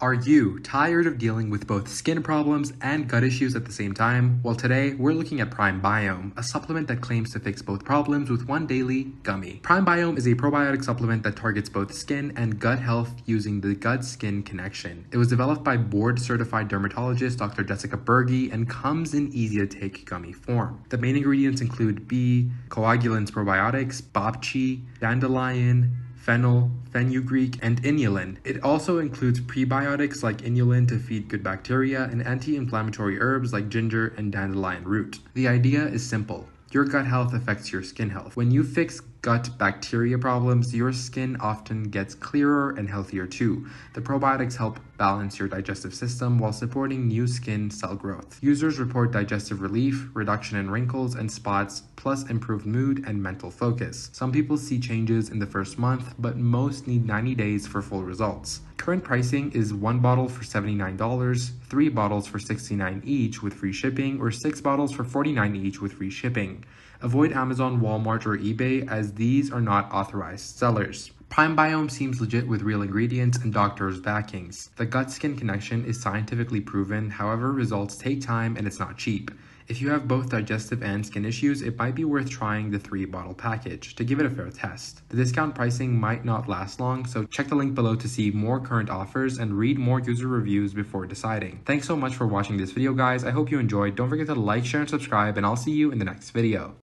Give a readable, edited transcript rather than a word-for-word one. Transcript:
Are you tired of dealing with both skin problems and gut issues at the same time? Well, today we're looking at Prime Biome, a supplement that claims to fix both problems with one daily gummy. Prime Biome is a probiotic supplement that targets both skin and gut health using the gut-skin connection. It was developed by board-certified dermatologist Dr. Jessica Berge and comes in easy-to-take gummy form. The main ingredients include bee, coagulans probiotics, bobchi, dandelion, fennel, fenugreek, and inulin. It also includes prebiotics like inulin to feed good bacteria and anti-inflammatory herbs like ginger and dandelion root. The idea is simple. Your gut health affects your skin health. When you fix gut bacteria problems, your skin often gets clearer and healthier too. The probiotics help balance your digestive system while supporting new skin cell growth. Users report digestive relief, reduction in wrinkles and spots, plus improved mood and mental focus. Some people see changes in the first month, but most need 90 days for full results. Current pricing is 1 bottle for $79, 3 bottles for $69 each with free shipping, or 6 bottles for $49 each with free shipping. Avoid Amazon, Walmart, or eBay as these are not authorized sellers. Prime Biome seems legit with real ingredients and doctors' backings. The gut-skin connection is scientifically proven, however, results take time and it's not cheap. If you have both digestive and skin issues, it might be worth trying the 3-bottle package to give it a fair test. The discount pricing might not last long, so check the link below to see more current offers and read more user reviews before deciding. Thanks so much for watching this video, guys. I hope you enjoyed. Don't forget to like, share, and subscribe, and I'll see you in the next video.